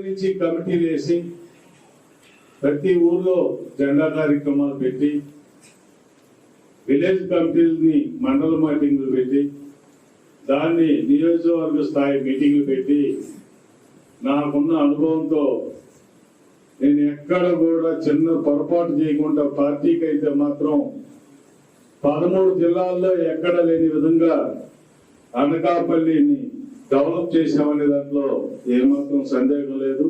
నుంచి కమిటీలు వేసి ప్రతి ఊర్లో జెండా కార్యక్రమాలు పెట్టి విలేజ్ కమిటీలని మండల మీటింగ్లు పెట్టి దాన్ని నియోజకవర్గ స్థాయి మీటింగ్లు పెట్టి నాకున్న అనుభవంతో నేను ఎక్కడ కూడా చిన్న పొరపాటు చేయకుండా పార్టీకి అయితే మాత్రం 13 జిల్లాల్లో ఎక్కడ లేని విధంగా అనకాపల్లిని డెవలప్ చేశామనే దాంట్లో ఏమాత్రం సందేహం లేదు.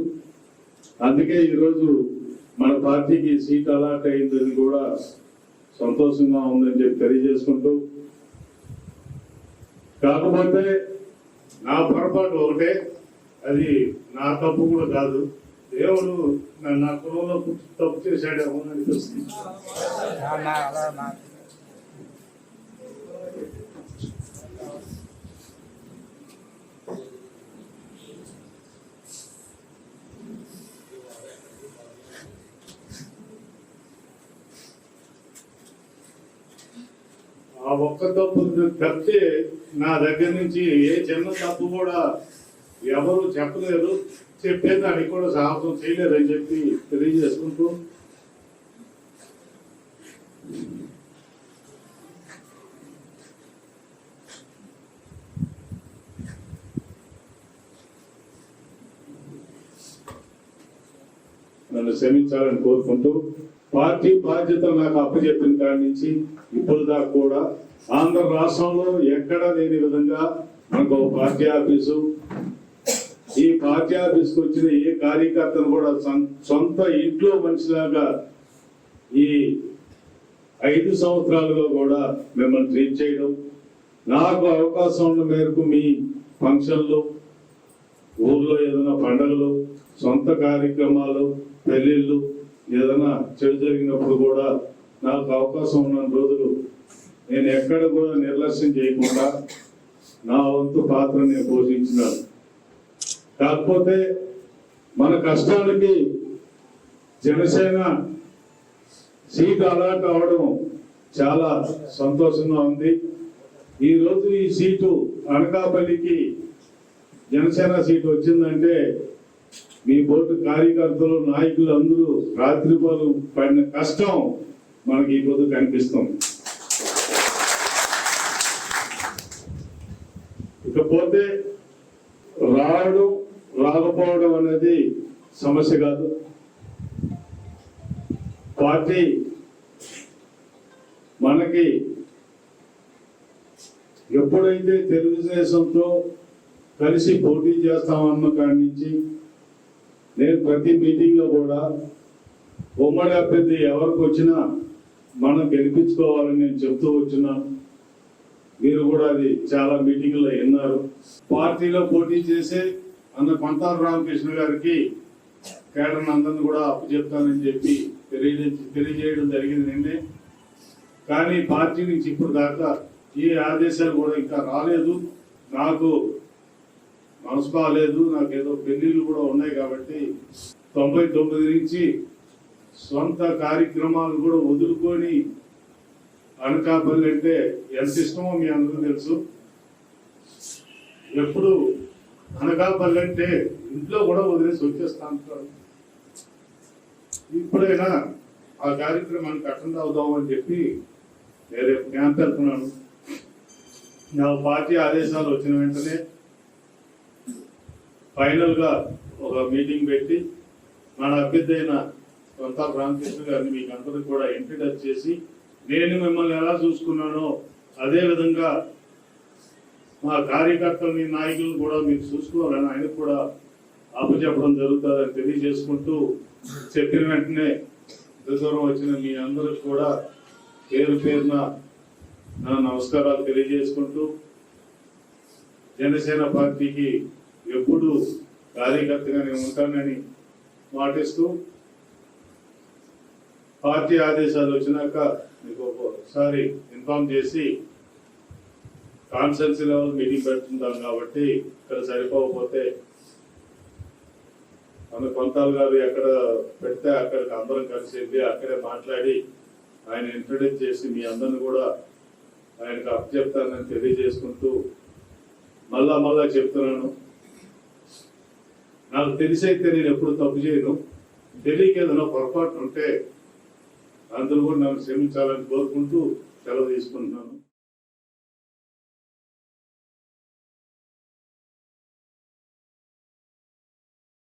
అందుకే ఈరోజు మన పార్టీకి సీట్ అలాట్ అయిందని కూడా సంతోషంగా ఉందని చెప్పి తెలియజేసుకుంటూ, కాకపోతే నా పొరపాటు ఒకటే, అది నా తప్పు కూడా కాదు, దేవుడు నా కులంలో తప్పు చేశాడేమో అనిపిస్తుంది. ఆ ఒక్క తప్పు తప్పితే నా దగ్గర నుంచి ఏ చిన్న తప్పు కూడా ఎవరు చెప్పలేరు, చెప్పేదానికి కూడా సాహసం చేయలేరని చెప్పి తెలియజేసుకుంటూ, నన్ను క్షమించాలని కోరుకుంటూ, పార్టీ బాధ్యత నాకు అప్పచెప్పిన కాడి నుంచి ఇప్పుడు దాకా కూడా ఆంధ్ర రాష్ట్రంలో ఎక్కడా లేని విధంగా మనకు పార్టీ ఆఫీసు, ఈ పార్టీ ఆఫీస్కి వచ్చిన ఏ కార్యకర్తను కూడా సొంత ఇంట్లో మనిషిలాగా ఈ 5 సంవత్సరాలుగా కూడా మిమ్మల్ని ట్రీట్ చేయడం, నాకు అవకాశం ఉన్న మేరకు మీ ఫంక్షన్లు, ఊర్లో ఏదైనా పండుగలు, సొంత కార్యక్రమాలు, పెళ్లిళ్ళు ఏదైనా చెడు జరిగినప్పుడు కూడా నాకు అవకాశం ఉన్న రోజులు నేను ఎక్కడ కూడా నిర్లక్ష్యం చేయకుండా నా వంతు పాత్ర నేను పోషించినాను. కాకపోతే మన కష్టానికి జనసేన సీటు అలాట్ అవడం చాలా సంతోషంగా ఉంది. ఈరోజు ఈ సీటు అనకాపల్లికి జనసేన సీటు వచ్చిందంటే మీ బోర్డు కార్యకర్తలు, నాయకులు అందరూ రాత్రిపాలు పడిన కష్టం మనకి ఈ రోజు కనిపిస్తుంది. ఇకపోతే రావడం రాకపోవడం అనేది సమస్య కాదు. పార్టీ మనకి ఎప్పుడైతే తెలుగుదేశంతో కలిసి పోటీ చేస్తామన్న కాడి నుంచి నేను ప్రతి మీటింగ్ లో కూడా ఉమ్మడి అభ్యర్థి ఎవరికి వచ్చినా మనం గెలిపించుకోవాలని నేను చెప్తూ వచ్చినాను. మీరు కూడా అది చాలా మీటింగ్లో విన్నారు. పార్టీలో పోటీ చేసే అన్న కొంతాల రామకృష్ణ గారికి కేడర్ అందరిని కూడా అప్పచెప్తానని చెప్పి తెలియజేయడం జరిగింది నిన్నే. కానీ పార్టీ నుంచి ఇప్పుడు దాకా ఏ ఆదేశాలు కూడా ఇంకా రాలేదు. నాకు మనసు బాగాలేదు, నాకేదో పెళ్లిళ్ళు కూడా ఉన్నాయి కాబట్టి 99 నుంచి సొంత కార్యక్రమాలు కూడా వదులుకొని అనకాపల్లి అంటే ఎంత ఇష్టమో మీ అందరూ తెలుసు. ఎప్పుడు అనకాపల్లి అంటే ఇంట్లో కూడా వదిలేసి వచ్చేస్తా అంటారు. ఇప్పుడైనా ఆ కార్యక్రమానికి అటెండ్ అవుదామని చెప్పి నేను రేపు క్యాంప్ వెళ్తున్నాను. నా పార్టీ ఆదేశాలు వచ్చిన వెంటనే ఫైనల్ గా ఒక మీటింగ్ పెట్టి మన అభ్యర్థి అయిన కొంతాల రామకృష్ణ గారిని మీకు అందరికి కూడా ఇంట్రడ్యూస్ చేసి నేను మిమ్మల్ని ఎలా చూసుకున్నానో అదే విధంగా మా కార్యకర్తలని, నాయకులను కూడా మీరు చూసుకోవాలని ఆయనకు కూడా అప్పచెప్పడం జరుగుతుందని తెలియజేసుకుంటూ, చెప్పిన వెంటనే దూరం వచ్చిన మీ అందరికి కూడా పేరు పేరున నా నమస్కారాలు తెలియజేసుకుంటూ, జనసేన పార్టీకి ఎప్పుడు కార్యకర్తగా నేను ఉంటానని మాటిస్తూ, పార్టీ ఆదేశాలు వచ్చినాక మీకు ఒకసారి ఇన్ఫార్మ్ చేసి కాన్స్టిట్యున్సీ లెవెల్ మీటింగ్ పెడుతుంటాం కాబట్టి ఇక్కడ సరిపోకపోతే మన కొంతాల్ గారు ఎక్కడ పెడితే అక్కడికి అందరం కలిసి వెళ్ళి అక్కడే మాట్లాడి ఆయన ఇంట్రడ్యూస్ చేసి మీ అందరిని కూడా ఆయనకు అప్పచెప్తానని తెలియజేసుకుంటూ, మళ్ళా చెప్తున్నాను, నాకు తెలిసి అయితే నేను ఎప్పుడు తప్పు చేయను. తెలియక ఏదైనా పొరపాటు ఉంటే అందరూ కూడా నన్ను క్షమించాలని కోరుకుంటూ సెలవు తీసుకుంటున్నాను.